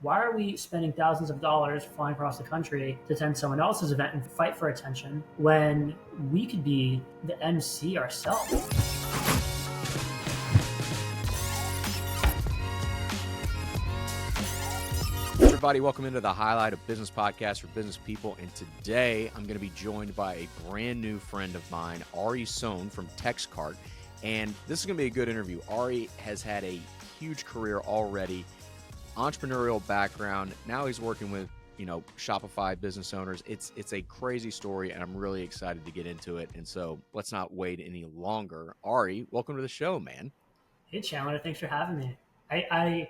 Why are we spending thousands of dollars flying across the country to attend someone else's event and fight for attention when we could be the MC ourselves? Everybody, welcome into the Highlight of Business podcast for business people. And today I'm going to be joined by a brand new friend of mine, Ari Sohn from TxtCart. And this is going to be a good interview. Ari has had a huge career already, entrepreneurial background. Now he's working with, Shopify business owners. It's a crazy story, and I'm really excited to get into it. And so let's not wait any longer. Ari, welcome to the show, man. Hey, Chandler, thanks for having me. I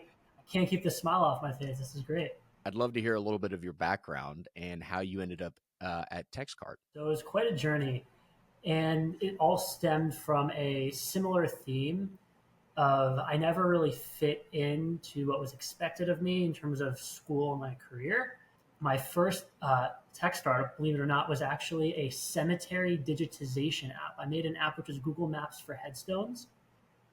can't keep the smile off my face. This is great. I'd love to hear a little bit of your background and how you ended up at TxtCart. So it was quite a journey, and it all stemmed from a similar theme of I never really fit into what was expected of me in terms of school and my career. My first tech startup, believe it or not, was actually a cemetery digitization app. I made an app which was Google Maps for headstones.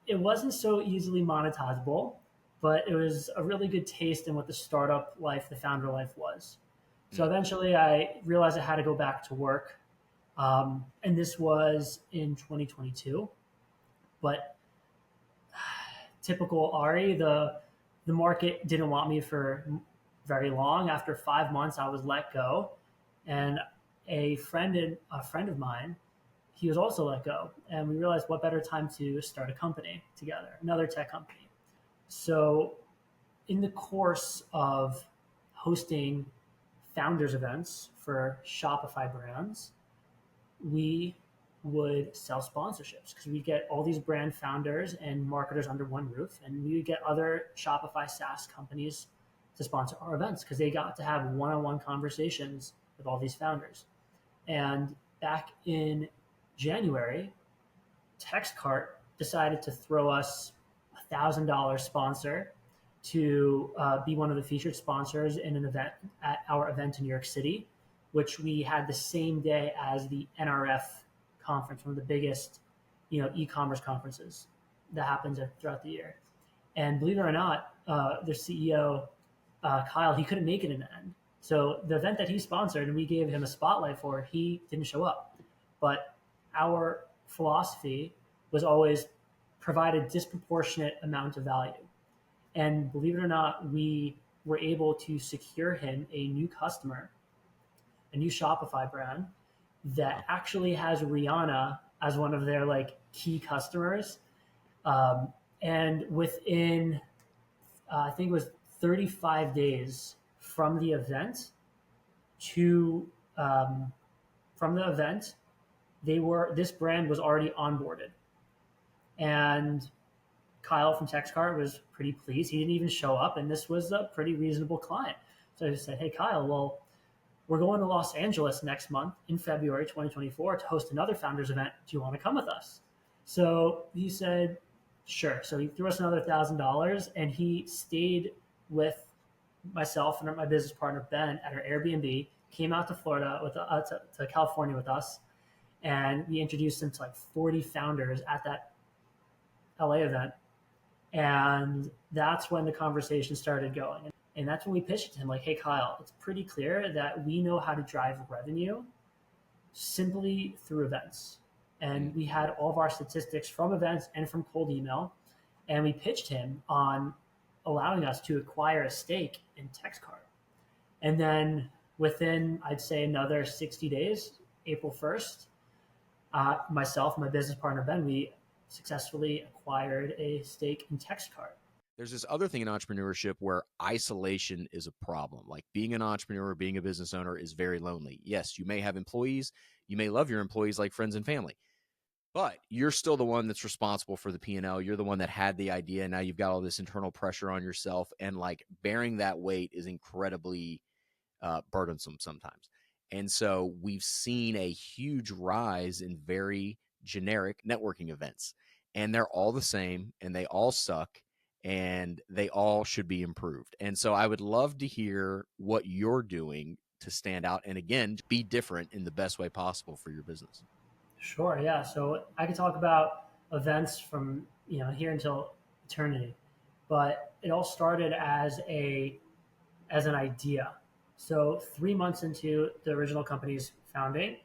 It wasn't so easily monetizable, but it was a really good taste in what the startup life, the founder life was. So eventually I realized I had to go back to work. And this was in 2022. But typical Ari, the market didn't want me for very long. After 5 months, I was let go, and a friend of mine, he was also let go, and we realized what better time to start a company together, another tech company. So, in the course of hosting founders events for Shopify brands, we would sell sponsorships because we get all these brand founders and marketers under one roof, and we would get other Shopify SaaS companies to sponsor our events because they got to have one-on-one conversations with all these founders. And back in January, TxtCart decided to throw us $1,000 sponsor to be one of the featured sponsors in an event at our event in New York City, which we had the same day as the NRF conference, one of the biggest, e-commerce conferences that happens throughout the year. And believe it or not, their CEO, Kyle, he couldn't make it in the end. So the event that he sponsored and we gave him a spotlight for, he didn't show up. But our philosophy was always provide a disproportionate amount of value. And believe it or not, we were able to secure him a new customer, a new Shopify brand that actually has Rihanna as one of their key customers. And within, I think it was 35 days from the event this brand was already onboarded. And Kyle from TxtCart was pretty pleased. He didn't even show up, and this was a pretty reasonable client. So I just said, hey, Kyle, well, we're going to Los Angeles next month in February 2024 to host another founders event. Do you want to come with us? So he said, sure. So he threw us another $1,000, and he stayed with myself and my business partner, Ben, at our Airbnb, came out to Florida to California with us. And we introduced him to 40 founders at that LA event. And that's when the conversation started going. And that's when we pitched it to him, hey, Kyle, it's pretty clear that we know how to drive revenue simply through events. And we had all of our statistics from events and from cold email. And we pitched him on allowing us to acquire a stake in TxtCart. And then within, I'd say, another 60 days, April 1st, myself and my business partner, Ben, we successfully acquired a stake in TxtCart. There's this other thing in entrepreneurship where isolation is a problem. Like being an entrepreneur, being a business owner is very lonely. Yes, you may have employees. You may love your employees like friends and family, but you're still the one that's responsible for the P&L. You're the one that had the idea. Now you've got all this internal pressure on yourself, and bearing that weight is incredibly burdensome sometimes. And so we've seen a huge rise in very generic networking events, and they're all the same and they all suck. And they all should be improved. And so I would love to hear what you're doing to stand out and, again, be different in the best way possible for your business. Sure, yeah. So I could talk about events from here until eternity, but it all started as a as an idea. So 3 months into the original company's founding,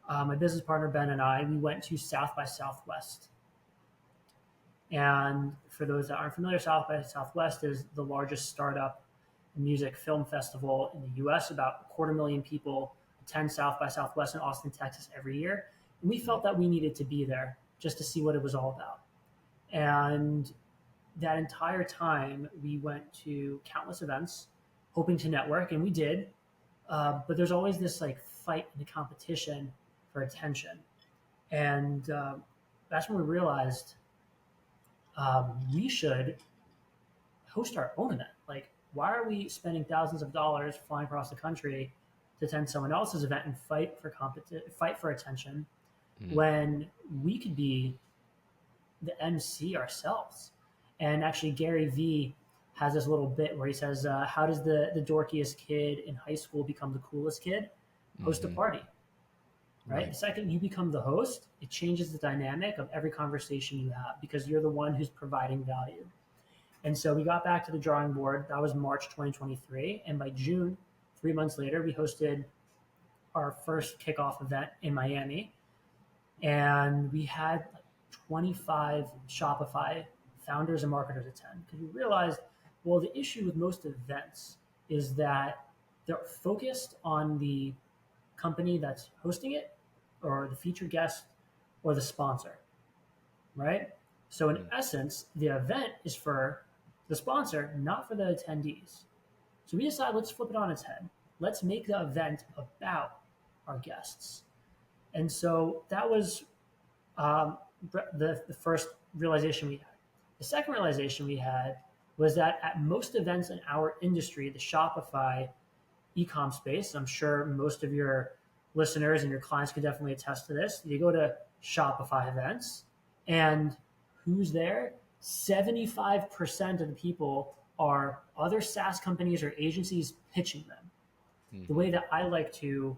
my business partner Ben and I, we went to South by Southwest. And for those that aren't familiar, South by Southwest is the largest startup music film festival in the US. About a quarter million people attend South by Southwest in Austin, Texas every year. And we felt that we needed to be there just to see what it was all about. And that entire time, we went to countless events, hoping to network, and we did. But there's always this like fight and the competition for attention, and that's when we realized we should host our own event. Like, why are we spending thousands of dollars flying across the country to attend someone else's event and fight for attention when we could be the MC ourselves? And actually, Gary Vee has this little bit where he says, "How does the dorkiest kid in high school become the coolest kid? Host a party." Right? The second you become the host, it changes the dynamic of every conversation you have because you're the one who's providing value. And so we got back to the drawing board. That was March 2023. And by June, 3 months later, we hosted our first kickoff event in Miami. And we had like 25 Shopify founders and marketers attend because we realized, well, the issue with most events is that they're focused on the company that's hosting it or the featured guest or the sponsor, right? So in essence, the event is for the sponsor, not for the attendees. So we decided, let's flip it on its head. Let's make the event about our guests. And so that was the first realization we had. The second realization we had was that at most events in our industry, the Shopify e-com space, I'm sure most of your listeners and your clients can definitely attest to this. You go to Shopify events and who's there? 75% of the people are other SaaS companies or agencies pitching them. The way that I like to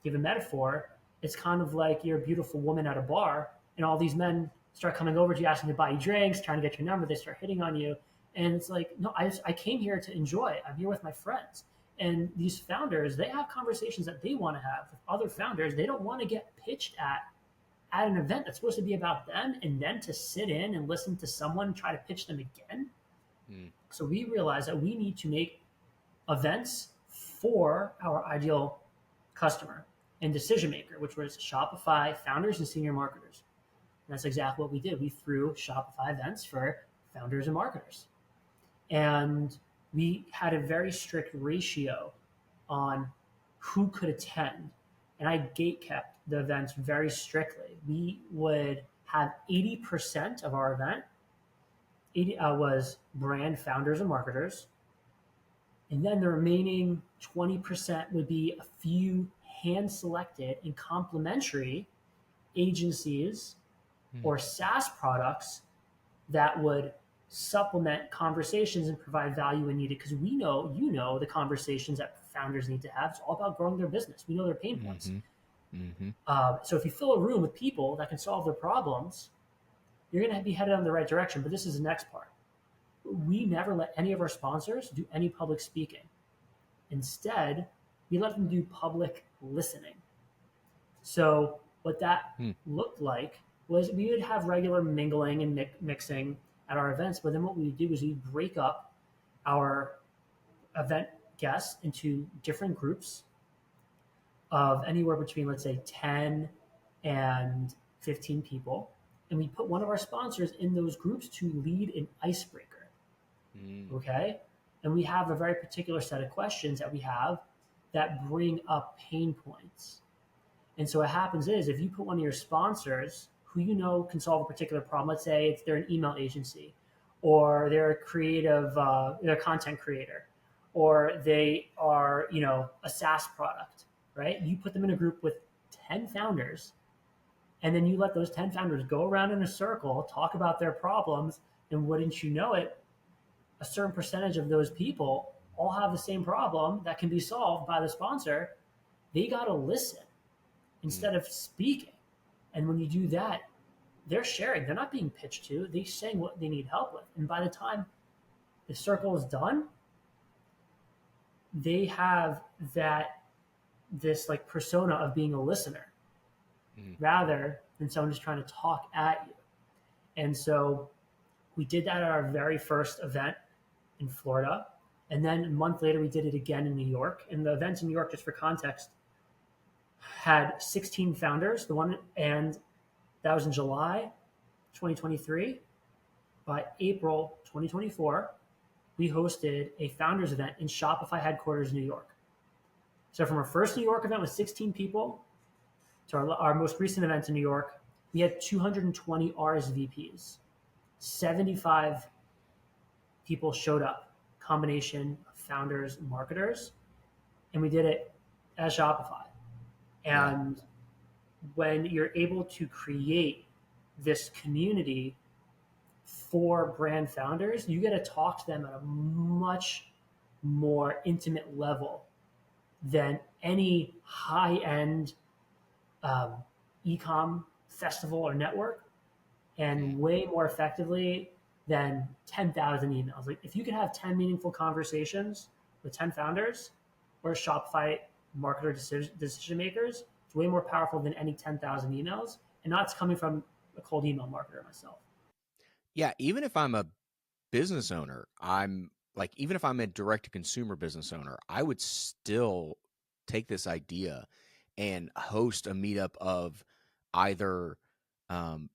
give a metaphor, it's kind of like you're a beautiful woman at a bar and all these men start coming over to you, asking to buy you drinks, trying to get your number. They start hitting on you. And it's like, no, I came here to enjoy. I'm here with my friends. And these founders, they have conversations that they want to have with other founders. They don't want to get pitched at an event that's supposed to be about them and then to sit in and listen to someone try to pitch them again. So we realized that we need to make events for our ideal customer and decision maker, which was Shopify founders and senior marketers. And that's exactly what we did. We threw Shopify events for founders and marketers. And we had a very strict ratio on who could attend. And I gate kept the events very strictly. We would have 80% of our event was brand founders and marketers. And then the remaining 20% would be a few hand-selected and complementary agencies or SaaS products that would supplement conversations and provide value when needed. Because we know, the conversations that founders need to have. It's all about growing their business. We know their pain points. So if you fill a room with people that can solve their problems, you're going to be headed in the right direction. But this is the next part. We never let any of our sponsors do any public speaking. Instead, we let them do public listening. So what that looked like was we would have regular mingling and mixing at our events, but then what we would do is we'd break up our event guests into different groups of anywhere between, let's say, 10 and 15 people. And we put one of our sponsors in those groups to lead an icebreaker. Okay? And we have a very particular set of questions that we have that bring up pain points. And so what happens is if you put one of your sponsors who you know can solve a particular problem, let's say they're an email agency, or they're a creative, they're a content creator, or they are, a SaaS product, right? You put them in a group with 10 founders, and then you let those 10 founders go around in a circle, talk about their problems, and wouldn't you know it, a certain percentage of those people all have the same problem that can be solved by the sponsor. They got to listen instead of speaking. And when you do that, they're sharing. They're not being pitched to. They're saying what they need help with. And by the time the circle is done, they have this like persona of being a listener Mm-hmm. rather than someone just trying to talk at you. And so we did that at our very first event in Florida. And then a month later, we did it again in New York. And the event in New York, just for context, had 16 founders. And that was in July 2023. By April 2024, we hosted a founders event in Shopify headquarters, New York. So from our first New York event with 16 people to our most recent event in New York, we had 220 RSVPs. 75 people showed up, combination of founders and marketers, and we did it as Shopify. Yeah. And when you're able to create this community for brand founders, you get to talk to them at a much more intimate level than any high-end e-com festival or network, and way more effectively than 10,000 emails. Like if you can have 10 meaningful conversations with 10 founders or Shopify marketer decision makers, it's way more powerful than any 10,000 emails. And that's coming from a cold email marketer myself. Yeah. Even if I'm a business owner, I'm like, even if I'm a direct to consumer business owner, I would still take this idea and host a meetup of either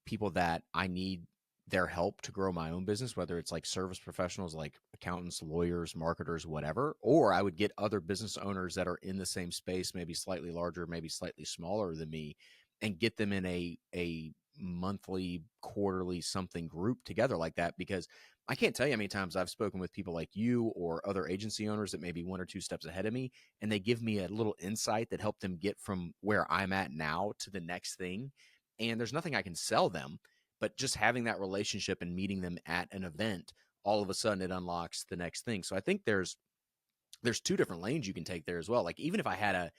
people that I need their help to grow my own business, whether it's like service professionals like accountants, lawyers, marketers, whatever, or I would get other business owners that are in the same space, maybe slightly larger, maybe slightly smaller than me, and get them in a monthly, quarterly something group together like that. Because I can't tell you how many times I've spoken with people like you or other agency owners that may be one or two steps ahead of me, and they give me a little insight that helped them get from where I'm at now to the next thing. And there's nothing I can sell them, but just having that relationship and meeting them at an event, all of a sudden it unlocks the next thing. So I think there's two different lanes you can take there as well. Like even if I had a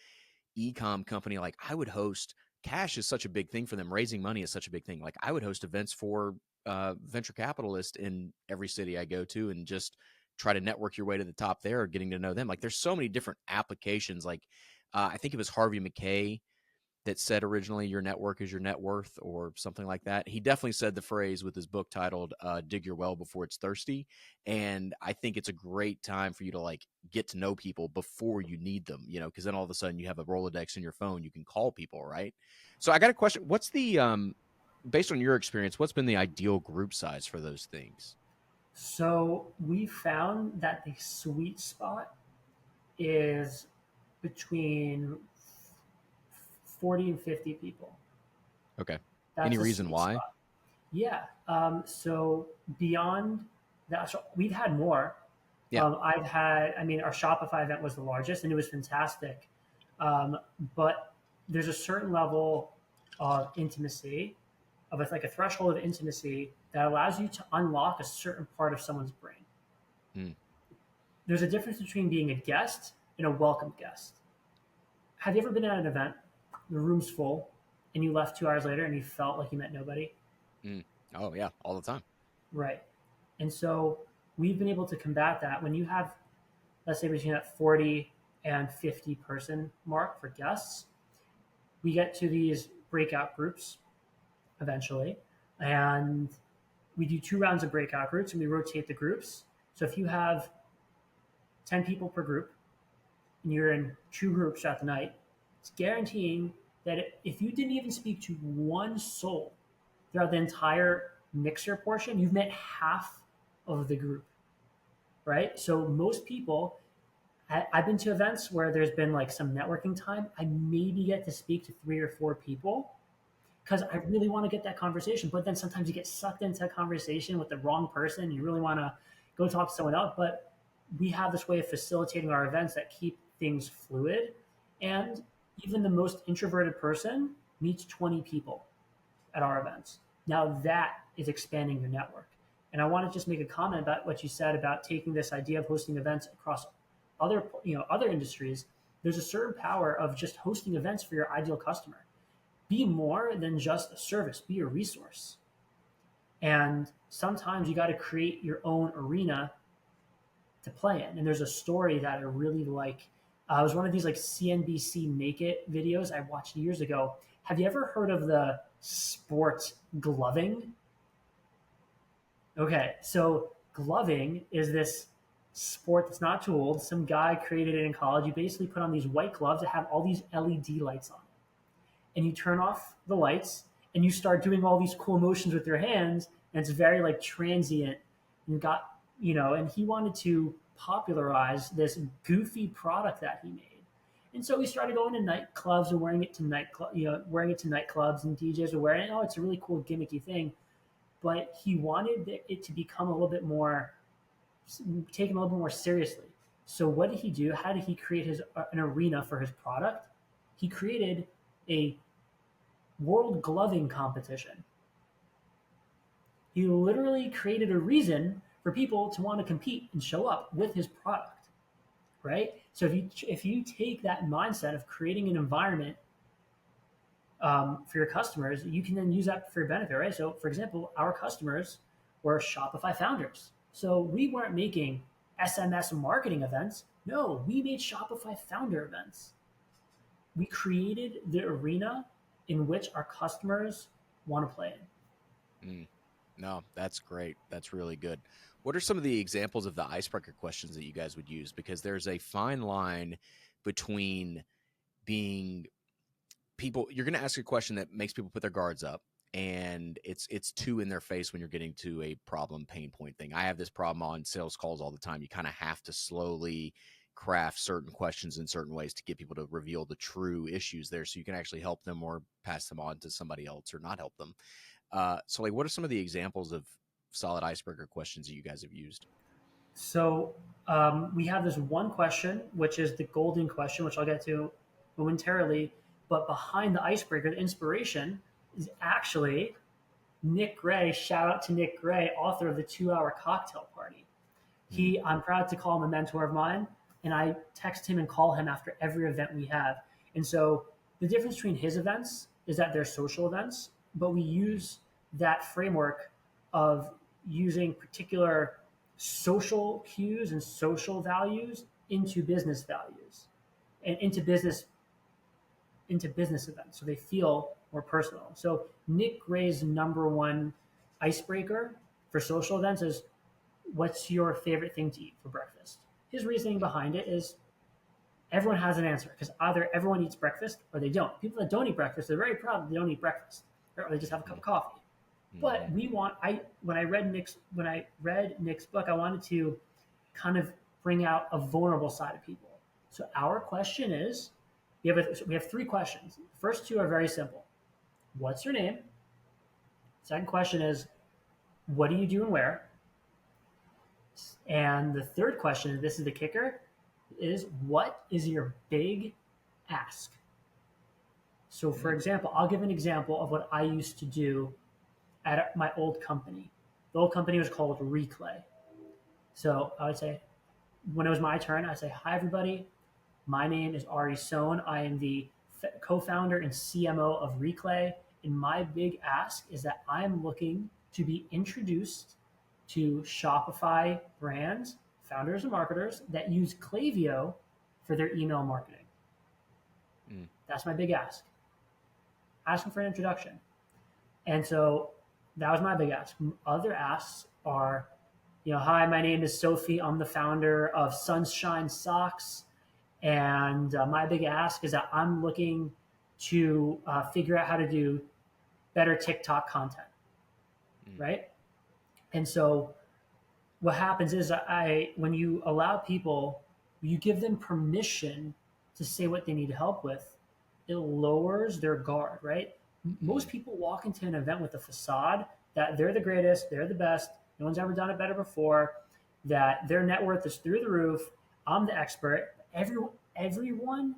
e-com company, like I would host, cash is such a big thing for them. Raising money is such a big thing. Like I would host events for venture capitalists in every city I go to and just try to network your way to the top there, getting to know them. Like there's so many different applications. Like I think it was Harvey McKay that said originally your network is your net worth or something like that. He definitely said the phrase with his book titled Dig Your Well Before It's Thirsty. And I think it's a great time for you to like get to know people before you need them, you know, because then all of a sudden you have a Rolodex in your phone, you can call people, right? So I got a question. What's the, based on your experience, what's been the ideal group size for those things? So we found that the sweet spot is between 40 and 50 people. Okay. Any That's a reason sweet why? spot. Yeah. So beyond that, so we've had more. Yeah. I mean, our Shopify event was the largest and it was fantastic. But there's a certain level of intimacy, of like a threshold of intimacy that allows you to unlock a certain part of someone's brain. Mm. There's a difference between being a guest and a welcome guest. Have you ever been at an event, the room's full, and you left 2 hours later and you felt like you met nobody? Mm. Oh yeah. All the time. Right. And so we've been able to combat that when you have, let's say, between that 40 and 50 person mark for guests. We get to these breakout groups eventually, and we do 2 rounds of breakout groups and we rotate the groups. So if you have 10 people per group and you're in 2 groups throughout the night, it's guaranteeing that if you didn't even speak to one soul throughout the entire mixer portion, you've met half of the group, right? So most people, I've been to events where there's been like some networking time. I maybe get to speak to 3 or 4 people because I really want to get that conversation. But then sometimes you get sucked into a conversation with the wrong person. You really want to go talk to someone else. But we have this way of facilitating our events that keep things fluid. And even the most introverted person meets 20 people at our events. Now that is expanding your network. And I want to just make a comment about what you said about taking this idea of hosting events across other industries. There's a certain power of just hosting events for your ideal customer. Be more than just a service, be a resource. And sometimes you got to create your own arena to play in. And there's a story that I really like. It was one of these like CNBC Make It videos I watched years ago. Have you ever heard of the sport gloving? Okay, so gloving is this sport that's not too old. Some guy created it in college. You basically put on these white gloves that have all these LED lights on it. And you turn off the lights and you start doing all these cool motions with your hands. And it's very like transient. And and he wanted to popularize this goofy product that he made. And so he started going to nightclubs and wearing it to nightclubs, and DJs were wearing it. Oh, it's a really cool gimmicky thing. But he wanted it to become a little bit more taken a little bit more seriously. So what did he do? How did he create an arena for his product? He created a world gloving competition. He literally created a reason for people to want to compete and show up with his product, right? So if you take that mindset of creating an environment for your customers, you can then use that for your benefit, right? So, for example, our customers were Shopify founders. So we weren't making SMS marketing events. No, we made Shopify founder events. We created the arena in which our customers want to play in. No, that's great. That's really good. What are some of the examples of the icebreaker questions that you guys would use? Because there's a fine line between being people, you're going to ask a question that makes people put their guards up, and it's too in their face when you're getting to a problem pain point thing. I have this problem on sales calls all the time. You kind of have to slowly craft certain questions in certain ways to get people to reveal the true issues there, so you can actually help them or pass them on to somebody else or not help them. So like, what are some of the examples of solid icebreaker questions that you guys have used? So we have this one question, which is the golden question, which I'll get to momentarily. But behind the icebreaker, the inspiration is actually Nick Gray. Shout out to Nick Gray, author of the 2 Hour Cocktail Party. I'm proud to call him a mentor of mine, and I text him and call him after every event we have. And so the difference between his events is that they're social events, but we use that framework of using particular social cues and social values into business values and into business events, so they feel more personal. So Nick Gray's number one icebreaker for social events is, what's your favorite thing to eat for breakfast? His reasoning behind it is everyone has an answer, because either everyone eats breakfast or they don't. People that don't eat breakfast, they're very proud that they don't eat breakfast, or they just have a cup of coffee. But when I read Nick's book, I wanted to kind of bring out a vulnerable side of people. So our question is, we have 3 questions. The first 2 are very simple. What's your name? Second question is, what do you do and where? And the third question, and this is the kicker, is what is your big ask? So for example, I'll give an example of what I used to do at my old company. The old company was called Reclay. So I would say, when it was my turn, I'd say, hi everybody, my name is Ari Sohn. I am the co-founder and CMO of Reclay. And my big ask is that I'm looking to be introduced to Shopify brands, founders and marketers that use Klaviyo for their email marketing. That's my big ask. Asking for an introduction. And so that was my big ask. Other asks are, hi, my name is Sophie. I'm the founder of Sunshine Socks. And my big ask is that I'm looking to figure out how to do better TikTok content, right? And so what happens is when you allow people, you give them permission to say what they need help with, it lowers their guard, right? Most people walk into an event with a facade that they're the greatest, they're the best, no one's ever done it better before, that their net worth is through the roof, I'm the expert. Everyone,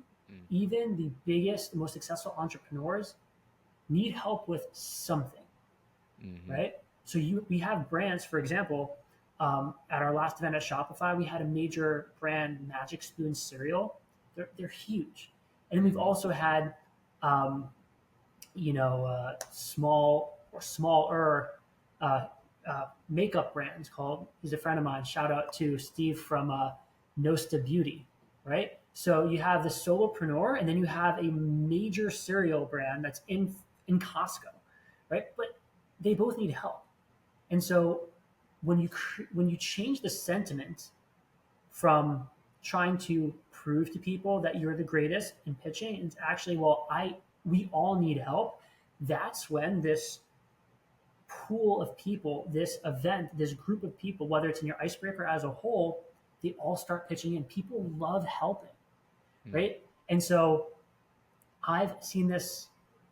even the biggest, most successful entrepreneurs, need help with something, right? So we have brands, for example, at our last event at Shopify, we had a major brand, Magic Spoon cereal. They're huge. And we've also had, small or smaller makeup brand called. He's a friend of mine. Shout out to Steve from Nosta Beauty, right? So you have the solopreneur, and then you have a major cereal brand that's in Costco, right? But they both need help, and so when you change the sentiment from trying to prove to people that you're the greatest and pitching, it's actually, well, I we all need help. That's when this pool of people, this event, this group of people, whether it's in your icebreaker as a whole, they all start pitching in. People love helping, Mm. right? And so I've seen this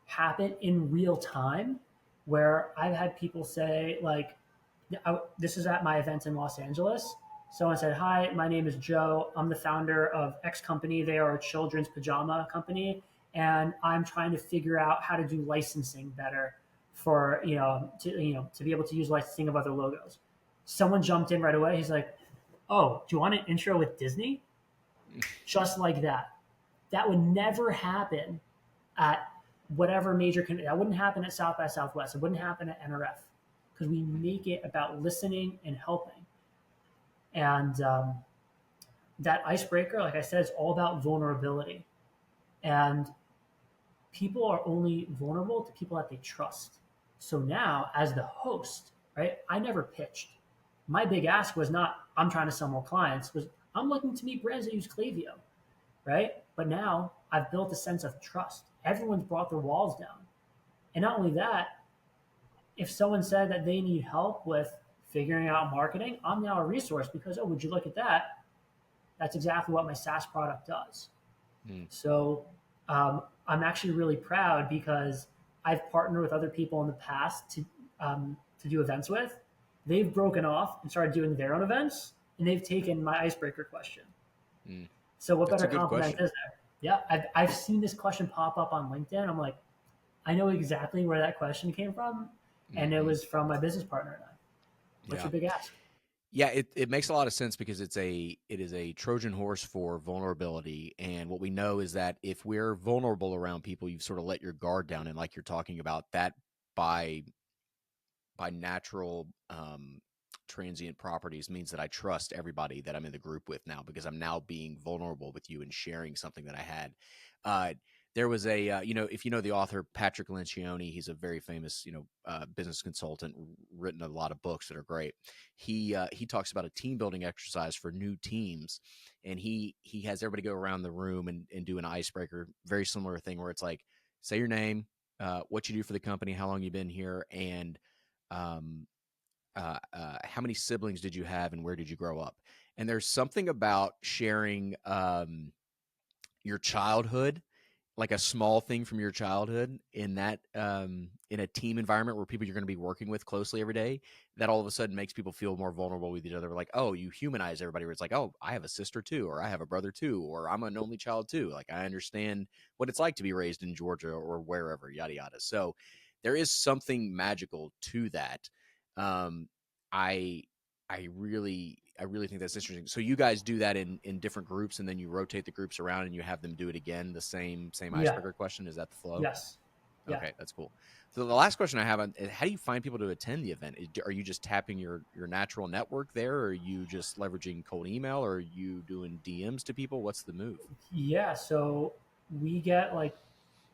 happen in real time where I've had people say, like, this is at my event in Los Angeles. Someone said, "Hi, my name is Joe. I'm the founder of X company. They are a children's pajama company, and I'm trying to figure out how to do licensing better for to be able to use licensing of other logos." Someone jumped in right away. He's like, "Oh, do you want an intro with Disney?" Just like that. That would never happen at whatever major that wouldn't happen at South by Southwest. It wouldn't happen at NRF because we make it about listening and helping. And that icebreaker, like I said, is all about vulnerability. And people are only vulnerable to people that they trust. So now, as the host, right, I never pitched. My big ask was not, I'm trying to sell more clients, was I'm looking to meet brands that use Klaviyo, right? But now I've built a sense of trust. Everyone's brought their walls down. And not only that, if someone said that they need help with figuring out marketing, I'm now a resource because, oh, would you look at that? That's exactly what my SaaS product does. Mm. So I'm actually really proud because I've partnered with other people in the past to do events with. They've broken off and started doing their own events, and they've taken my icebreaker question. Mm. So what That's better a good compliment question. is there? Yeah, I've seen this question pop up on LinkedIn. I'm like, I know exactly where that question came from, and it Hmm. was from my business partner and I. What's Yeah. your big ask? Yeah, it makes a lot of sense because it is a Trojan horse for vulnerability. And what we know is that if we're vulnerable around people, you've sort of let your guard down. And like you're talking about that by natural transient properties means that I trust everybody that I'm in the group with now because I'm now being vulnerable with you and sharing something that I had. Uh, there was a, if you know the author Patrick Lencioni, he's a very famous, business consultant, written a lot of books that are great. He talks about a team building exercise for new teams, and he has everybody go around the room and do an icebreaker, very similar thing where it's like, say your name, what you do for the company, how long you've been here, and um, how many siblings did you have and where did you grow up? And there's something about sharing your childhood, like a small thing from your childhood in that in a team environment where people you're going to be working with closely every day, that all of a sudden makes people feel more vulnerable with each other. Like, oh, you humanize everybody, where it's like, oh, I have a sister too, or I have a brother too, or I'm an only child too. Like, I understand what it's like to be raised in Georgia or wherever, yada yada. So there is something magical to that. um I I really think that's interesting. So you guys do that in different groups, and then you rotate the groups around, and you have them do it again. The same Yeah. icebreaker question. Is that the flow? Yes. Yeah. Okay, that's cool. So the last question I have on how do you find people to attend the event? Are you just tapping your natural network there, or are you just leveraging cold email, or are you doing DMs to people? What's the move? Yeah. So we get like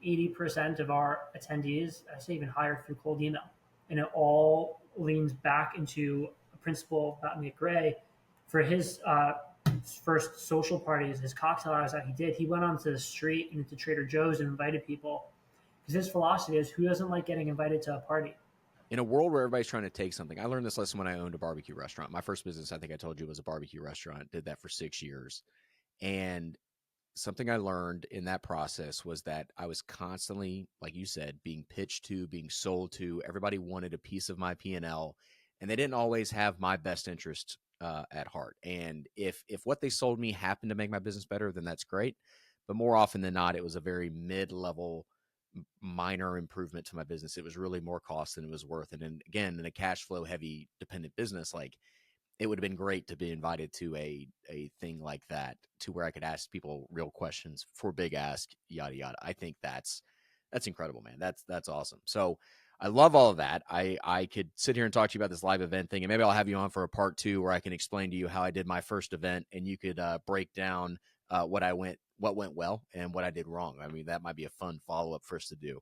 80% of our attendees, I say even higher, through cold email. And it all leans back into a principle about Nick Gray. For his first social parties, his cocktail hours that he did, he went onto the street and into Trader Joe's and invited people. Because his philosophy is, who doesn't like getting invited to a party? In a world where everybody's trying to take something, I learned this lesson when I owned a barbecue restaurant. My first business, I think I told you, was a barbecue restaurant. Did that for 6 years. And something I learned in that process was that I was constantly, like you said, being pitched to, being sold to. Everybody wanted a piece of my P&L, and they didn't always have my best interest at heart. And if what they sold me happened to make my business better, then that's great. But more often than not, it was a very mid-level, minor improvement to my business. It was really more cost than it was worth. And then again, in a cash flow heavy dependent business, like, it would have been great to be invited to a thing like that, to where I could ask people real questions for big ask, yada yada. I think that's incredible, man. That's awesome. So I love all of that. I could sit here and talk to you about this live event thing, and maybe I'll have you on for a part 2 where I can explain to you how I did my first event, and you could break down what went well and what I did wrong. I mean, that might be a fun follow up for us to do.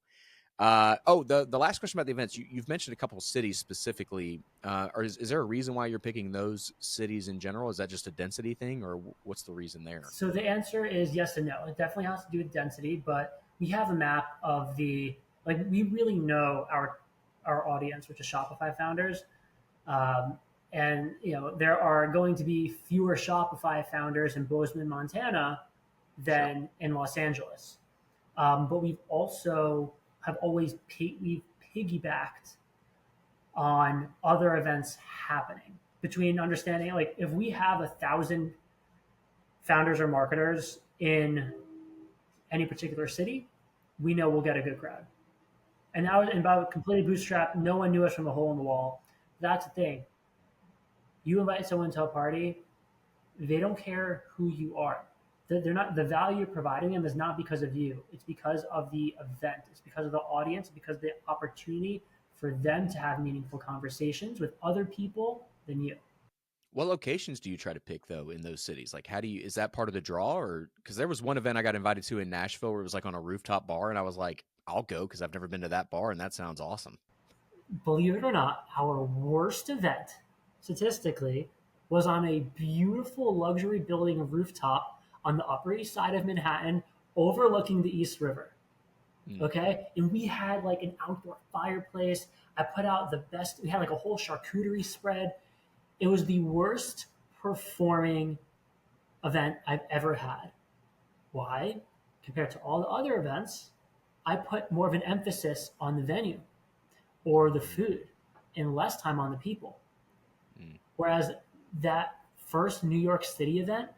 The last question about the events, you've mentioned a couple of cities specifically. Or is there a reason why you're picking those cities in general? Is that just a density thing, or what's the reason there? So the answer is yes and no. It definitely has to do with density, but we have a map of the like we really know our audience, which is Shopify founders. Um, and there are going to be fewer Shopify founders in Bozeman, Montana, Sure. than in Los Angeles. But we've also have always we've piggybacked on other events happening between understanding like if we have 1,000 founders or marketers in any particular city, we know we'll get a good crowd. And that was and about completely bootstrapped. No one knew us from a hole in the wall. That's the thing. You invite someone to a party, they don't care who you are. They're not the value you're providing them is not because of you. It's because of the event. It's because of the audience. Because of the opportunity for them to have meaningful conversations with other people than you. What locations do you try to pick though in those cities? Like, how do you, is that part of the draw, or because there was one event I got invited to in Nashville where it was like on a rooftop bar, and I was like, I'll go because I've never been to that bar, and that sounds awesome. Believe it or not, our worst event statistically was on a beautiful luxury building rooftop on the Upper East Side of Manhattan overlooking the East River. Mm, Okay. And we had like an outdoor fireplace. I put out the best, we had like a whole charcuterie spread. It was the worst performing event I've ever had. Why? Compared to all the other events, I put more of an emphasis on the venue or the mm, food and less time on the people. mm, Whereas that first New York City event,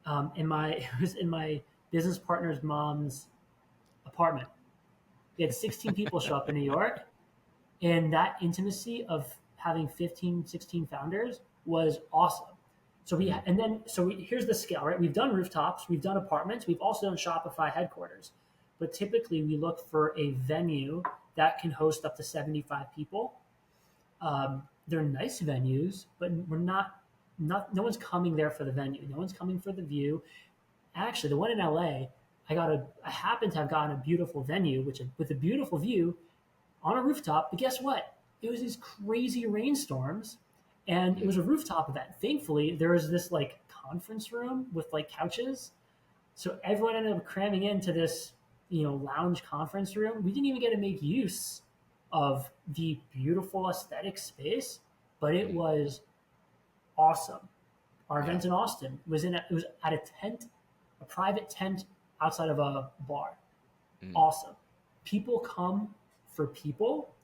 it was in my business partner's mom's apartment. We had 16 people show up in New York, and that intimacy of having 15, 16 founders was awesome. So mm, here's the scale, right? We've done rooftops, we've done apartments, we've also done Shopify headquarters. But typically we look for a venue that can host up to 75 people. They're nice venues, but we're not no one's coming there for the venue. No one's coming for the view. Actually, the one in LA, I happen to have gotten a beautiful venue, which with a beautiful view on a rooftop. But guess what? It was these crazy rainstorms, and it was mm, a rooftop event. Thankfully, there was this like conference room with like couches, so everyone ended up cramming into this lounge conference room. We didn't even get to make use of the beautiful aesthetic space, but it mm. was awesome. Our Yeah. event in Austin it was at a tent, a private tent outside of a bar. Mm, Awesome. People come for people.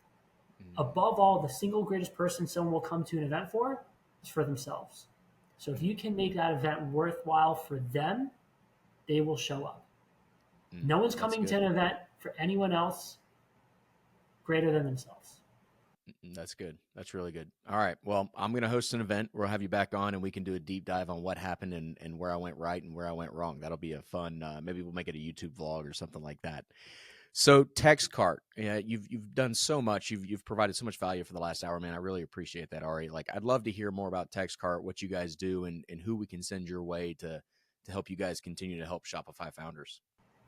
mm, Above all, the single greatest person someone will come to an event for is for themselves. So if mm, you can make that event worthwhile for them, they will show up. mm. No one's That's coming to good. an event for anyone else greater than themselves. That's good. That's really good. All right. Well, I'm going to host an event. We'll have you back on and we can do a deep dive on what happened and where I went right and where I went wrong. That'll be a fun, maybe we'll make it a YouTube vlog or something like that. So TxtCart, yeah, you've done so much. You've provided so much value for the last hour, man. I really appreciate that, Ari. Like, I'd love to hear more about TxtCart, what you guys do, and who we can send your way to help you guys continue to help Shopify founders.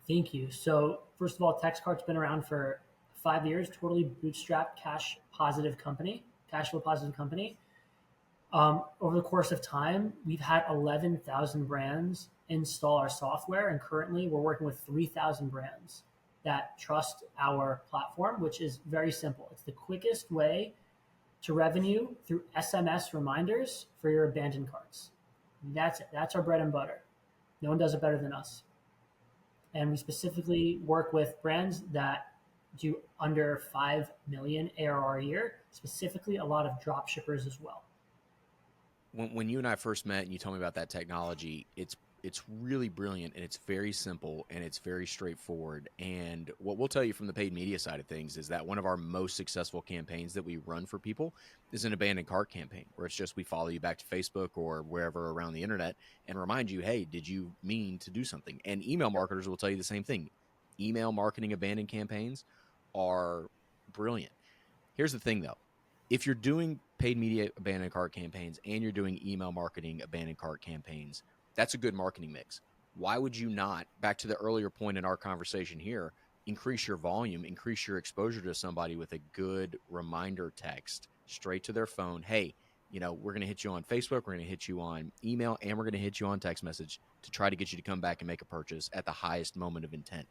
Thank you. So first of all, TextCart's been around for 5 years, totally bootstrapped, cash flow positive company. Over the course of time, we've had 11,000 brands install our software, and currently we're working with 3,000 brands that trust our platform, which is very simple. It's the quickest way to revenue through SMS reminders for your abandoned carts. That's it. That's our bread and butter. No one does it better than us. And we specifically work with brands that do under 5 million ARR a year, specifically a lot of drop shippers as well. When you and I first met and you told me about that technology, it's really brilliant and it's very simple and it's very straightforward. And what we'll tell you from the paid media side of things is that one of our most successful campaigns that we run for people is an abandoned cart campaign, where it's just we follow you back to Facebook or wherever around the internet and remind you, hey, did you mean to do something? And email marketers will tell you the same thing. Email marketing abandoned campaigns are brilliant. Here's the thing, though. If you're doing paid media abandoned cart campaigns and you're doing email marketing abandoned cart campaigns, that's a good marketing mix. Why would you not, back to the earlier point in our conversation here, increase your volume, increase your exposure to somebody with a good reminder text straight to their phone? Hey, we're going to hit you on Facebook, we're going to hit you on email, and we're going to hit you on text message to try to get you to come back and make a purchase at the highest moment of intent.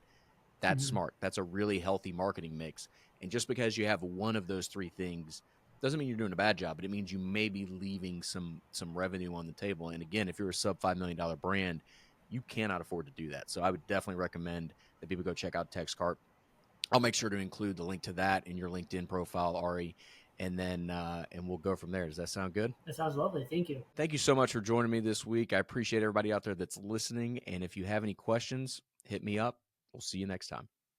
That's Mhm. smart. That's a really healthy marketing mix. And just because you have one of those three things doesn't mean you're doing a bad job, but it means you may be leaving some revenue on the table. And again, if you're a sub $5 million brand, you cannot afford to do that. So I would definitely recommend that people go check out TxtCart. I'll make sure to include the link to that in your LinkedIn profile, Ari, and then and we'll go from there. Does that sound good? That sounds lovely. Thank you. Thank you so much for joining me this week. I appreciate everybody out there that's listening. And if you have any questions, hit me up. We'll see you next time.